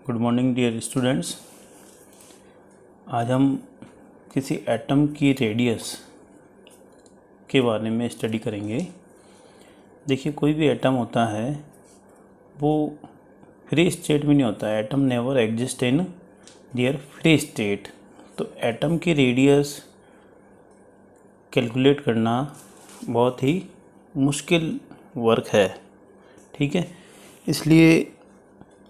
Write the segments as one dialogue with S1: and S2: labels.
S1: Good morning dear students. आज हम किसी एटम की रेडियस के बारे में स्टडी करेंगे। देखिए, कोई भी एटम होता है वो फ्री स्टेट में नहीं होता है। Atom never exist in their free state. तो एटम की रेडियस कैलकुलेट करना बहुत ही मुश्किल वर्क है, ठीक है। इसलिए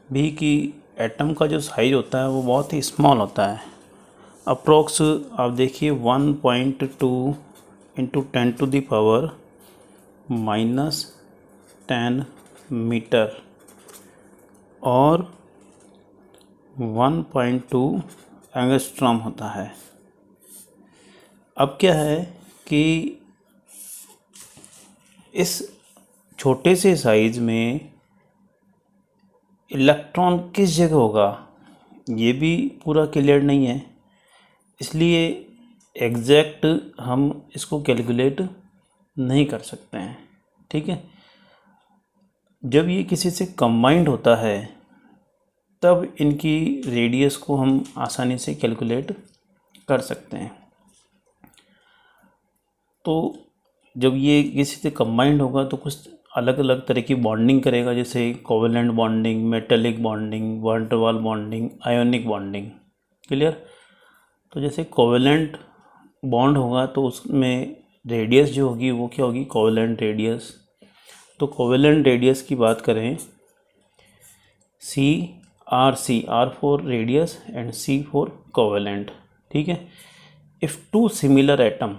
S1: भी कि एटम का जो साइज़ होता है वो बहुत ही स्मॉल होता है। अप्रोक्स आप देखिए 1.2 इंटू 10⁻⁻10 मीटर और 1.2 एंगस्ट्रॉम होता है। अब क्या है कि इस छोटे से साइज़ में इलेक्ट्रॉन किस जगह होगा ये भी पूरा क्लियर नहीं है, इसलिए एग्जैक्ट हम इसको कैलकुलेट नहीं कर सकते हैं, ठीक है। जब ये किसी से कंबाइंड होता है तब इनकी रेडियस को हम आसानी से कैलकुलेट कर सकते हैं। तो जब ये किसी से कंबाइंड होगा तो कुछ अलग अलग तरह की बॉन्डिंग करेगा, जैसे covalent bonding, metallic bonding, van der Waals bonding, ionic bonding. Clear. तो जैसे कोवेलेंट बॉन्ड होगा तो उसमें रेडियस जो होगी वो क्या होगी, कोवेलेंट रेडियस। तो कोवेलेंट रेडियस की बात करें, R for radius and C for covalent, ठीक है। इफ़ टू सिमिलर एटम,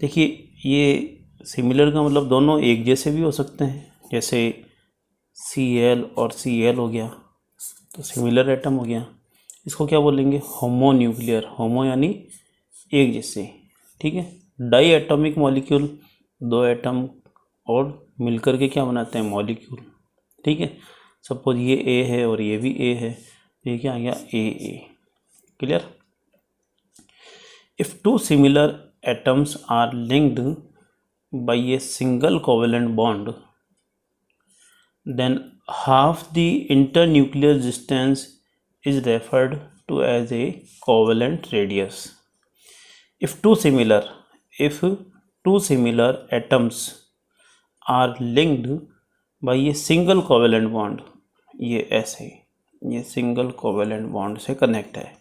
S1: देखिए ये सिमिलर का मतलब दोनों एक जैसे भी हो सकते हैं, जैसे Cl और Cl हो गया तो सिमिलर एटम हो गया। इसको क्या बोलेंगे, होमो न्यूक्लियर। होमो यानी एक जैसे, ठीक है। डाई एटॉमिक मॉलिक्यूल, दो एटम और मिलकर के क्या बनाते हैं, मॉलिक्यूल, ठीक है। सपोज ये A है और ये भी A है, ये क्या आ गया, AA। Clear. If two similar atoms are linked by a single covalent bond, then half the internuclear distance is referred to as a covalent radius. If two similar atoms are linked by a single covalent bond, ये ऐसे, ये single covalent bond से connect है,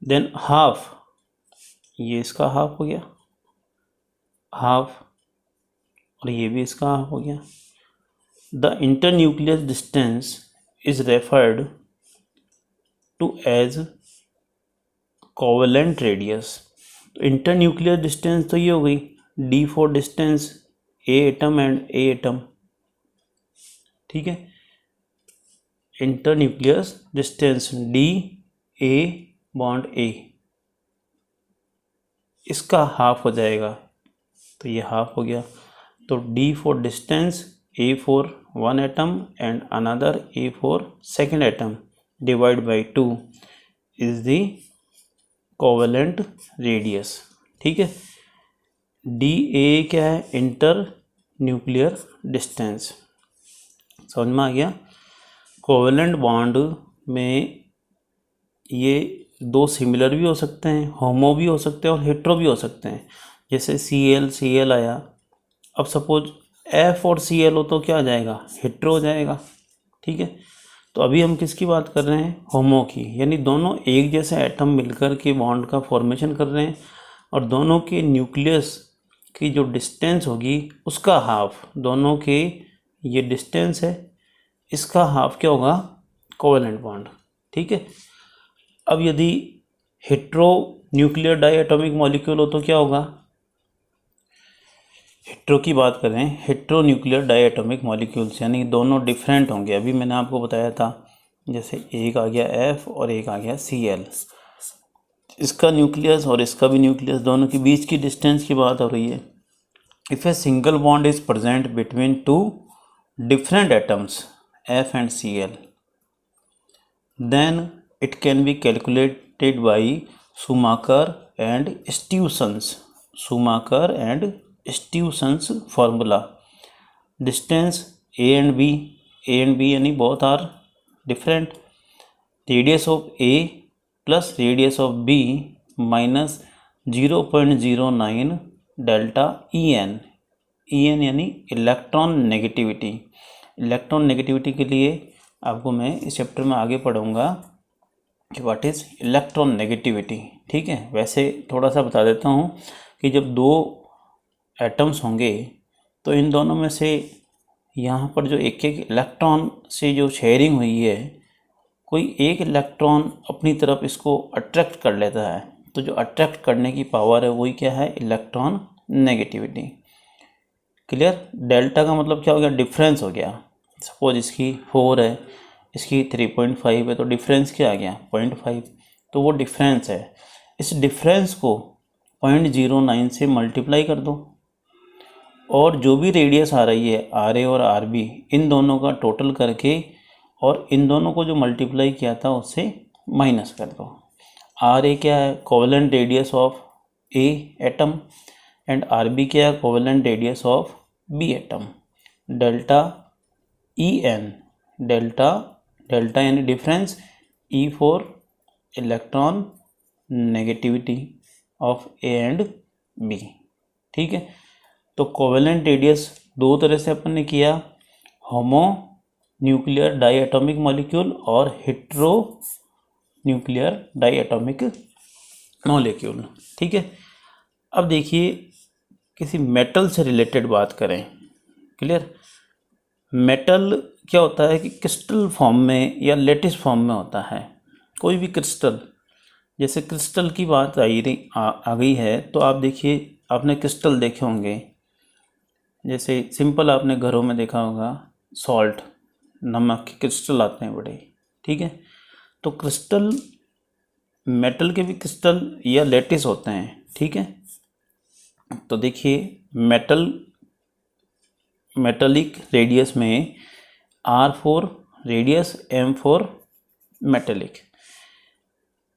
S1: then half, ये इसका half हो गया, half, और ये भी इसका हाफ हो गया। The internuclear distance is referred to as covalent radius. तो इंटरन्यूक्लियर डिस्टेंस तो ये हो गई, D for distance A atom and A atom, ठीक है। Internuclear distance D A bond A, इसका हाफ हो जाएगा, तो ये हाफ हो गया। तो D for distance, A for one atom and another A for second atom divide by 2 is the covalent radius, ठीक है। DA क्या है, इंटर न्यूक्लियर डिस्टेंस। समझ में आ गया। कोवेलेंट बॉन्ड में ये दो सिमिलर भी हो सकते हैं, होमो भी हो सकते हैं और हेट्रो भी हो सकते हैं। जैसे Cl आया, अब सपोज F और Cl हो तो क्या आ जाएगा, हेट्रो हो जाएगा, ठीक है। तो अभी हम किसकी बात कर रहे हैं, होमो की, यानी दोनों एक जैसे एटम मिलकर के बॉन्ड का फॉर्मेशन कर रहे हैं और दोनों के न्यूक्लियस की जो डिस्टेंस होगी उसका हाफ, दोनों के ये डिस्टेंस है, इसका हाफ क्या होगा, कोवेलेंट बॉन्ड, ठीक है। अब यदि heteronuclear diatomic molecule हो तो क्या होगा, हेट्रो की बात करें, heteronuclear diatomic molecules यानी दोनों डिफरेंट होंगे। अभी मैंने आपको बताया था, जैसे एक आ गया F और एक आ गया Cl, इसका न्यूक्लियस और इसका भी न्यूक्लियस, दोनों के बीच की डिस्टेंस की बात हो रही है। If a single bond is present between two different atoms F and Cl, then it can be calculated by Schumacher and Stevenson's formula. Distance A and B A and B यानी both are different. Radius of A plus radius of B minus 0.09 delta E N यानी electronegativity. Electronegativity के लिए आपको मैं इस chapter में आगे पढ़ूंगा कि व्हाट इज़ इलेक्ट्रॉन नेगेटिविटी। ठीक है, वैसे थोड़ा सा बता देता हूँ कि जब दो एटम्स होंगे तो इन दोनों में से यहाँ पर जो एक एक इलेक्ट्रॉन से जो शेयरिंग हुई है, कोई एक इलेक्ट्रॉन अपनी तरफ इसको अट्रैक्ट कर लेता है, तो जो अट्रैक्ट करने की पावर है वही क्या है, इलेक्ट्रॉन नेगेटिविटी। क्लियर। डेल्टा का मतलब क्या हो गया, डिफरेंस हो गया। सपोज इसकी 4 है, इसकी 3.5 है, तो डिफरेंस क्या आ गया, 0.5, तो वो डिफरेंस है। इस डिफरेंस को 0.09 से मल्टीप्लाई कर दो और जो भी रेडियस आ रही है आर ए और आर बी, इन दोनों का टोटल करके और इन दोनों को जो मल्टीप्लाई किया था उससे माइनस कर दो। आर ए क्या है, covalent radius of A atom, and R B क्या है, covalent radius of B atom. Delta E N, delta यानी difference, E for electronegativity of A and B. ठीक है, तो कोवेलेंट रेडियस दो तरह से अपन ने किया, homonuclear diatomic molecule और heteronuclear diatomic molecule. ठीक है, अब देखिए किसी मेटल से रिलेटेड बात करें। क्लियर। मेटल क्या होता है कि क्रिस्टल फॉर्म में या लेटिस फॉर्म में होता है। कोई भी क्रिस्टल, जैसे क्रिस्टल की बात आ गई है, तो आप देखिए, आपने क्रिस्टल देखे होंगे, जैसे सिंपल आपने घरों में देखा होगा, सॉल्ट, नमक के क्रिस्टल आते हैं बड़े। ठीक है, तो क्रिस्टल, मेटल के भी क्रिस्टल या लेटिस होते हैं। ठीक है, तो देखिए मेटलिक रेडियस में R for radius, M for metallic.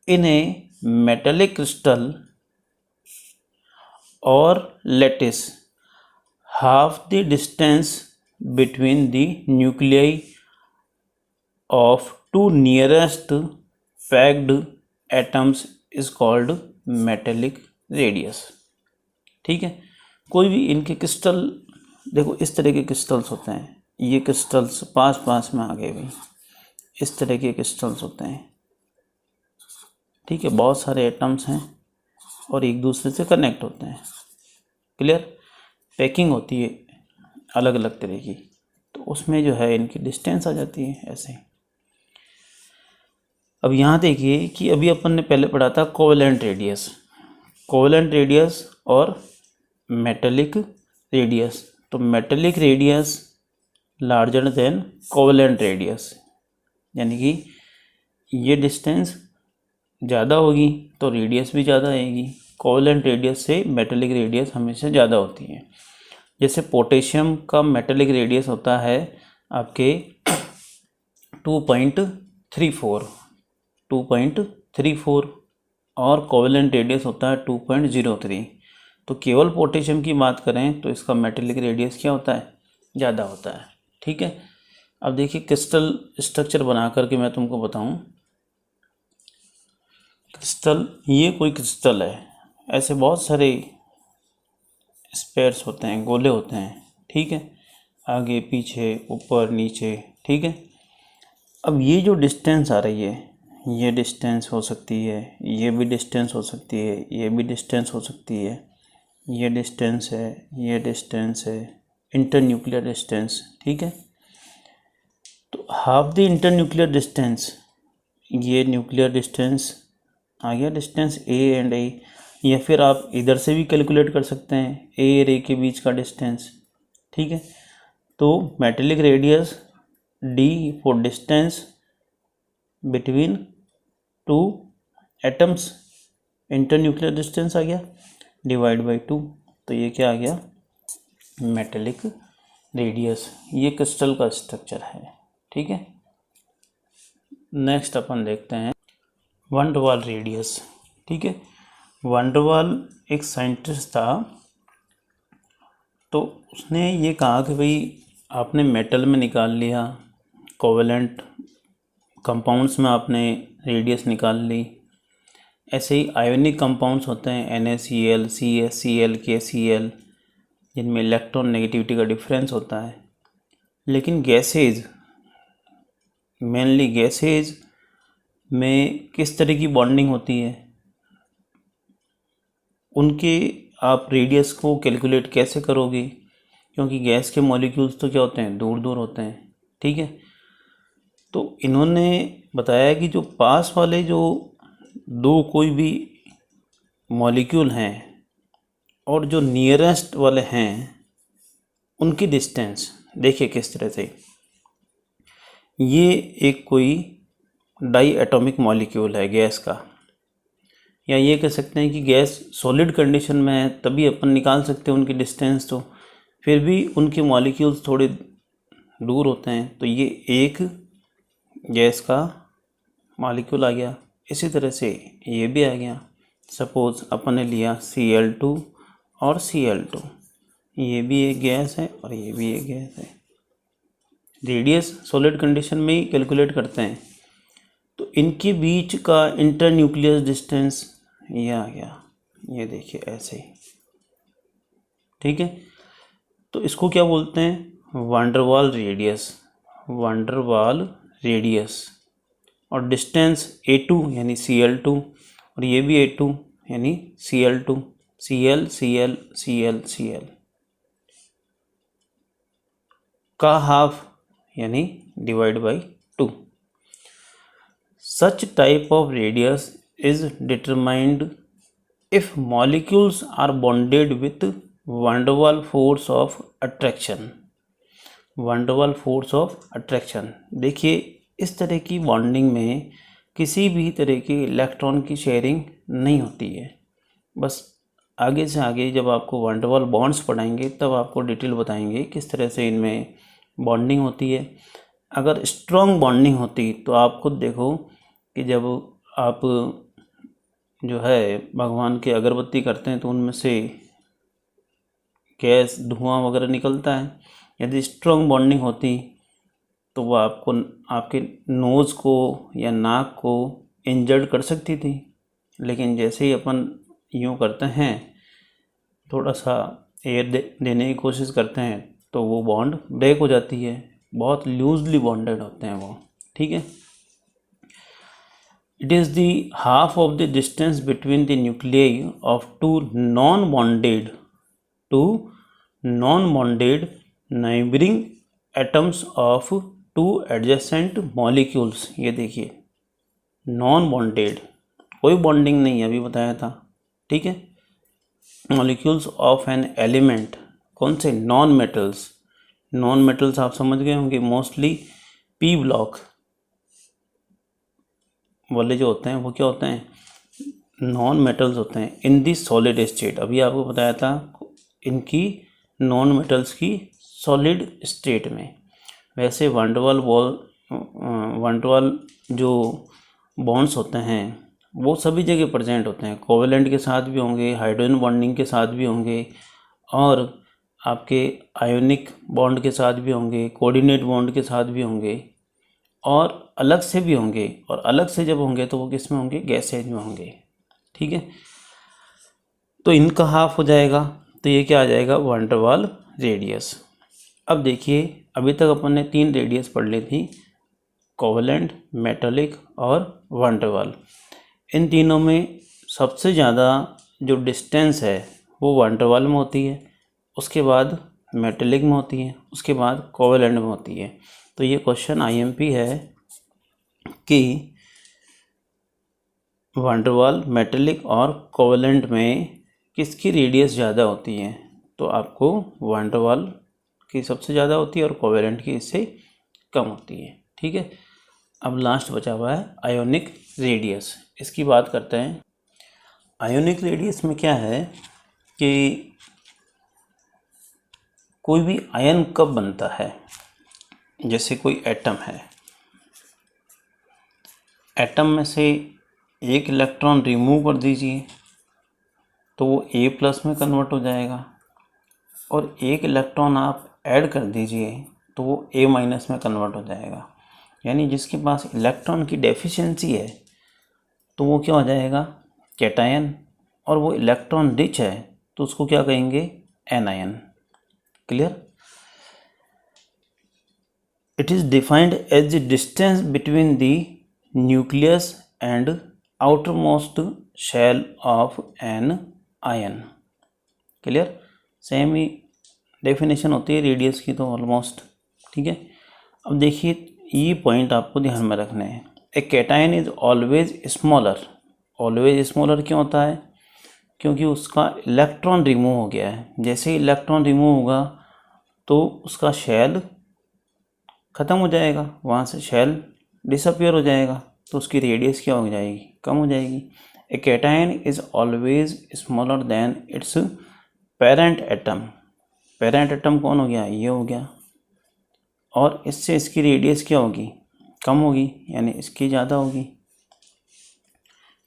S1: In a metallic crystal और lattice, half the distance between the nuclei of two nearest packed atoms is called metallic radius। ठीक है, कोई भी इनके क्रिस्टल, देखो इस तरह के क्रिस्टल्स होते हैं, ये क्रिस्टल्स पास में आ गए भी, इस तरह के क्रिस्टल्स होते हैं। ठीक है, बहुत सारे एटम्स हैं और एक दूसरे से कनेक्ट होते हैं। क्लियर। पैकिंग होती है अलग अलग तरह की, तो उसमें जो है इनकी डिस्टेंस आ जाती है ऐसे। अब यहाँ देखिए कि अभी अपन ने पहले पढ़ा था कोवेलेंट रेडियस और मेटलिक रेडियस। तो metallic radius larger than covalent radius, यानी कि ये डिस्टेंस ज़्यादा होगी तो रेडियस भी ज़्यादा आएगी। कोवेलेंट रेडियस से मेटलिक रेडियस हमेशा ज़्यादा होती है। जैसे पोटेशियम का मेटलिक रेडियस होता है आपके 2.34 और कोवेलेंट रेडियस होता है 2.03। तो केवल पोटेशियम की बात करें तो इसका मेटलिक रेडियस क्या होता है, ज़्यादा होता है। ठीक है, अब देखिए क्रिस्टल स्ट्रक्चर बना करके मैं तुमको बताऊं। क्रिस्टल, ये कोई क्रिस्टल है, ऐसे बहुत सारे स्पेयर्स होते हैं, गोले होते हैं। ठीक है, आगे पीछे ऊपर नीचे। ठीक है, अब ये जो डिस्टेंस आ रही है, ये डिस्टेंस हो सकती है, ये भी डिस्टेंस हो सकती है, ये भी डिस्टेंस हो सकती है, ये डिस्टेंस है, ये डिस्टेंस है, इंटरन्यूक्लियर डिस्टेंस। ठीक है, तो हाफ द इंटरन्यूक्लियर डिस्टेंस, ये न्यूक्लियर डिस्टेंस आ गया, डिस्टेंस ए एंड ए, या फिर आप इधर से भी कैलकुलेट कर सकते हैं, ए और ए के बीच का डिस्टेंस। ठीक है, तो metallic radius D for distance between two atoms, internuclear distance आ गया, डिवाइड बाई 2, तो ये क्या आ गया, मेटलिक रेडियस। ये क्रिस्टल का स्ट्रक्चर है। ठीक है, नेक्स्ट अपन देखते हैं वैन डर वाल रेडियस। ठीक है, वैन डर वाल एक साइंटिस्ट था, तो उसने ये कहा कि भाई आपने मेटल में निकाल लिया, कोवेलेंट कंपाउंड्स में आपने रेडियस निकाल ली। ऐसे ही आयोनिक कंपाउंड्स होते हैं NaCl, CaCl, KCl, जिनमें इलेक्ट्रॉन नेगेटिविटी का डिफरेंस होता है। लेकिन गैसेज, मेनली गैसेज में किस तरह की बॉन्डिंग होती है, उनके आप रेडियस को कैलकुलेट कैसे करोगे, क्योंकि गैस के मॉलिक्यूल्स तो क्या होते हैं, दूर दूर होते हैं। ठीक है, तो इन्होंने बताया कि जो पास वाले जो दो कोई भी मॉलिक्यूल हैं और जो नियरेस्ट वाले हैं उनकी डिस्टेंस देखिए किस तरह से। ये एक कोई डाई एटॉमिक मॉलिक्यूल है गैस का, या ये कह सकते हैं कि गैस सॉलिड कंडीशन में है तभी अपन निकाल सकते हैं उनकी डिस्टेंस, तो फिर भी उनके मॉलिक्यूल्स थोड़े दूर होते हैं। तो ये एक गैस का मॉलिक्यूल आ गया। इसी तरह से ये भी आ गया। सपोज अपन ने लिया Cl2 और Cl2, ये भी एक गैस है और ये भी एक गैस है। रेडियस सॉलिड कंडीशन में ही कैलकुलेट करते हैं, तो इनके बीच का इंटरन्यूक्लियस डिस्टेंस ये आ गया, ये देखिए ऐसे ही। ठीक है, तो इसको क्या बोलते हैं, वांडरवाल रेडियस, वांडरवाल रेडियस। और डिस्टेंस A2 यानी Cl2, और ये भी A2 यानी Cl2, Cl Cl Cl Cl का हाफ यानी divide by 2। Such type of radius is determined if molecules are bonded with van der Waals force of attraction। van der Waals force of attraction, देखिए इस तरह की bonding में किसी भी तरह की इलेक्ट्रॉन की शेयरिंग नहीं होती है। बस आगे से आगे जब आपको van der Waals बॉन्ड्स पढ़ाएंगे तब आपको डिटेल बताएंगे किस तरह से इनमें बॉन्डिंग होती है। अगर स्ट्रॉन्ग बॉन्डिंग होती तो आप खुद देखो कि जब आप जो है भगवान के अगरबत्ती करते हैं तो उनमें से गैस धुआं वगैरह निकलता है। यदि स्ट्रॉन्ग बॉन्डिंग होती तो वह आपको आपके नोज़ को या नाक को इंजर्ड कर सकती थी, लेकिन जैसे ही अपन यूँ करते हैं, थोड़ा सा एयर देने की कोशिश करते हैं तो वो बॉन्ड ब्रेक हो जाती है। बहुत लूजली बॉन्डेड होते हैं वो। ठीक है, it is the half of the distance between the nuclei of two non-bonded neighboring atoms of two adjacent molecules। ये देखिए नॉन बॉन्डेड, कोई बॉन्डिंग नहीं है, अभी बताया था। ठीक है, मॉलिक्यूल्स ऑफ एन एलिमेंट, कौन से, नॉन मेटल्स। नॉन मेटल्स आप समझ गए होंगे, मोस्टली P ब्लॉक वाले जो होते हैं वो क्या होते हैं, नॉन मेटल्स होते हैं इन दी सॉलिड स्टेट। अभी आपको बताया था इनकी नॉन मेटल्स की सॉलिड स्टेट में। वैसे van der Waals जो बॉन्ड्स होते हैं वो सभी जगह प्रेजेंट होते हैं। कोवेलेंट के साथ भी होंगे, हाइड्रोजन बॉन्डिंग के साथ भी होंगे, और आपके आयोनिक बॉन्ड के साथ भी होंगे, कोऑर्डिनेट बॉन्ड के साथ भी होंगे, और अलग से भी होंगे। और अलग से जब होंगे तो वो किस में होंगे, गैसेज में होंगे। ठीक है, तो इनका हाफ हो जाएगा, तो ये क्या आ जाएगा, van der Waals रेडियस। अब देखिए अभी तक अपन ने 3 रेडियस पढ़ ली थी, कोवेलेंट, मेटालिक और van der Waals। इन तीनों में सबसे ज़्यादा जो डिस्टेंस है वो van der Waals में होती है, उसके बाद मेटालिक में होती है, उसके बाद कोवेलेंट में होती है। तो ये क्वेश्चन IMP है कि van der Waals, मेटालिक और कोवेलेंट में किसकी रेडियस ज़्यादा होती है, तो आपको van der Waals की सबसे ज़्यादा होती है और कोवेलेंट की इससे कम होती है। ठीक है, अब लास्ट बचा हुआ है आयोनिक रेडियस, इसकी बात करते हैं। आयोनिक रेडियस में क्या है कि कोई भी आयन कब बनता है, जैसे कोई एटम है, एटम में से एक इलेक्ट्रॉन रिमूव कर दीजिए तो वो A+ में कन्वर्ट हो जाएगा, और एक इलेक्ट्रॉन आप ऐड कर दीजिए तो वो A- में कन्वर्ट हो जाएगा। यानी जिसके पास इलेक्ट्रॉन की डेफिशिएंसी है तो वो क्या हो जाएगा, कैटायन, और वो इलेक्ट्रॉन रिच है तो उसको क्या कहेंगे, anion. Clear. It is defined as the distance between the nucleus and outermost shell of an ion. Clear. Same ही डेफिनेशन होती है रेडियस की तो ऑलमोस्ट। ठीक है। अब देखिए ये पॉइंट आपको ध्यान में रखना है। A cation is always smaller. Always smaller क्यों होता है, क्योंकि उसका इलेक्ट्रॉन रिमूव हो गया है। जैसे ही इलेक्ट्रॉन रिमूव होगा तो उसका शेल ख़त्म हो जाएगा, वहाँ से शेल डिसअपियर हो जाएगा, तो उसकी रेडियस क्या हो जाएगी, कम हो जाएगी। A cation is always smaller than its parent atom. Parent atom कौन हो गया, ये हो गया, और इससे इसकी रेडियस क्या होगी, कम होगी, यानी इसकी ज़्यादा होगी।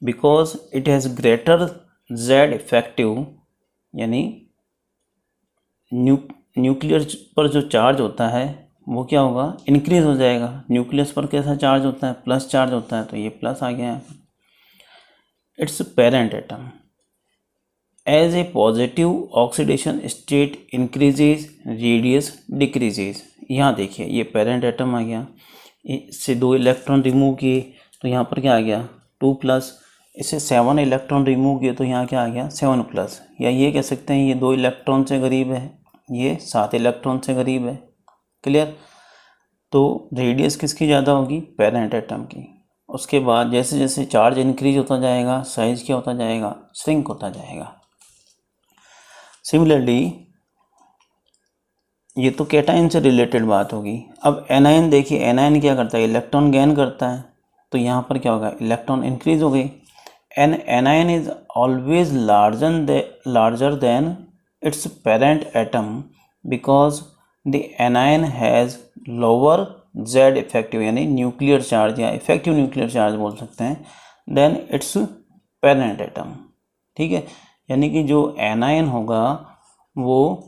S1: Because it has greater Z effective, यानी न्यूक्लियस पर जो चार्ज होता है वो क्या होगा, इंक्रीज हो जाएगा। न्यूक्लियस पर कैसा चार्ज होता है, प्लस चार्ज होता है, तो ये प्लस आ गया है। Its parent atom as a positive oxidation state increases, radius decreases. यहाँ देखिए ये पेरेंट एटम आ गया, इससे 2 इलेक्ट्रॉन रिमूव किए तो यहाँ पर क्या आ गया 2+, इससे 7 इलेक्ट्रॉन रिमूव किए तो यहाँ क्या आ गया 7+, या ये कह सकते हैं ये 2 इलेक्ट्रॉन से करीब है, ये 7 इलेक्ट्रॉन से करीब है। क्लियर। तो रेडियस किसकी ज़्यादा होगी, पेरेंट एटम की। उसके बाद जैसे जैसे चार्ज इंक्रीज होता जाएगा साइज क्या होता जाएगा, श्रिंक होता जाएगा। सिमिलरली ये तो कैटायन से रिलेटेड बात होगी। अब एनायन देखिए, एनायन क्या करता है, इलेक्ट्रॉन गेन करता है, तो यहाँ पर क्या होगा, इलेक्ट्रॉन इंक्रीज हो गई। An anion is always larger than its parent atom because the anion has lower Z effective, यानी न्यूक्लियर चार्ज या इफेक्टिव न्यूक्लियर चार्ज बोल सकते हैं, देन इट्स पेरेंट एटम। ठीक है। यानी कि जो एनायन होगा वो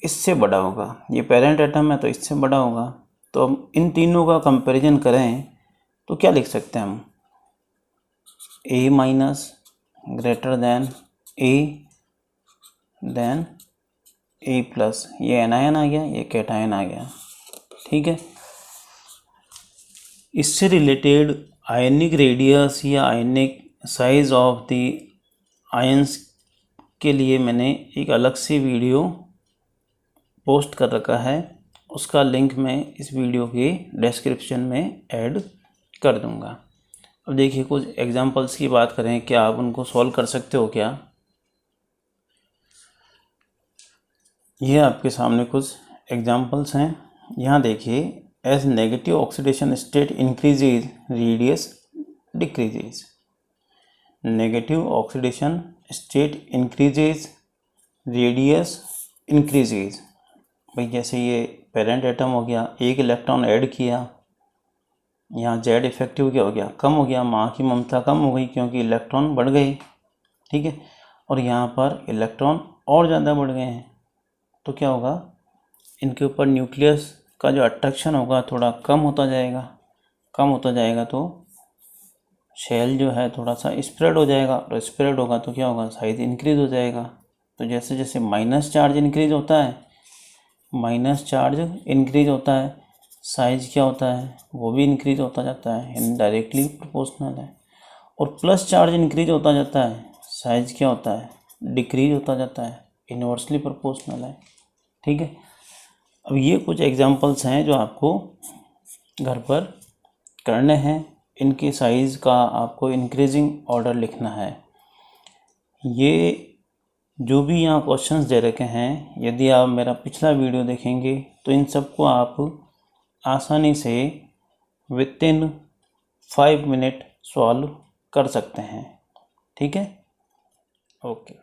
S1: इससे बड़ा होगा, ये पेरेंट एटम है तो इससे बड़ा होगा। तो हम इन तीनों का कंपैरिजन करें तो क्या लिख सकते हैं हम, A minus greater than A then A+। ये एनायन आ गया, ये कैटायन आ गया। ठीक है। इससे रिलेटेड आयनिक रेडियस या आयनिक साइज ऑफ द आयंस के लिए मैंने एक अलग से वीडियो पोस्ट कर रखा है, उसका लिंक मैं इस वीडियो के डिस्क्रिप्शन में ऐड कर दूंगा। अब देखिए कुछ एग्जांपल्स की बात करें, क्या आप उनको सॉल्व कर सकते हो क्या। ये आपके सामने कुछ एग्जांपल्स हैं। यहाँ देखिए, as negative oxidation state increases, radius decreases. Negative oxidation state increases, radius increases. भाई जैसे ये पेरेंट एटम हो गया, एक इलेक्ट्रॉन ऐड किया, यहाँ जेड इफेक्टिव क्या हो गया, कम हो गया, माँ की ममता कम हो गई क्योंकि इलेक्ट्रॉन बढ़ गए। ठीक है। और यहाँ पर इलेक्ट्रॉन और ज़्यादा बढ़ गए हैं तो क्या होगा, इनके ऊपर न्यूक्लियस का जो अट्रैक्शन होगा थोड़ा कम होता जाएगा। कम होता जाएगा तो शेल जो है थोड़ा सा स्प्रेड हो जाएगा, और स्प्रेड होगा तो क्या होगा, साइज इंक्रीज हो जाएगा। तो जैसे जैसे माइनस चार्ज इंक्रीज होता है, माइनस चार्ज इंक्रीज होता है, साइज क्या होता है वो भी इंक्रीज होता जाता है, यानी डायरेक्टली प्रोपोर्शनल है। और प्लस चार्ज इंक्रीज होता जाता है, साइज क्या होता है, डिक्रीज होता जाता है, इन्वर्सली प्रोपोर्शनल है। ठीक है। अब ये कुछ एग्जांपल्स हैं जो आपको घर पर करने हैं। इनके साइज़ का आपको इंक्रीजिंग ऑर्डर लिखना है। ये जो भी यहाँ क्वेश्चंस दे रखे हैं, यदि आप मेरा पिछला वीडियो देखेंगे तो इन सबको आप आसानी से विथिन 5 मिनट सॉल्व कर सकते हैं। ठीक है। ओके।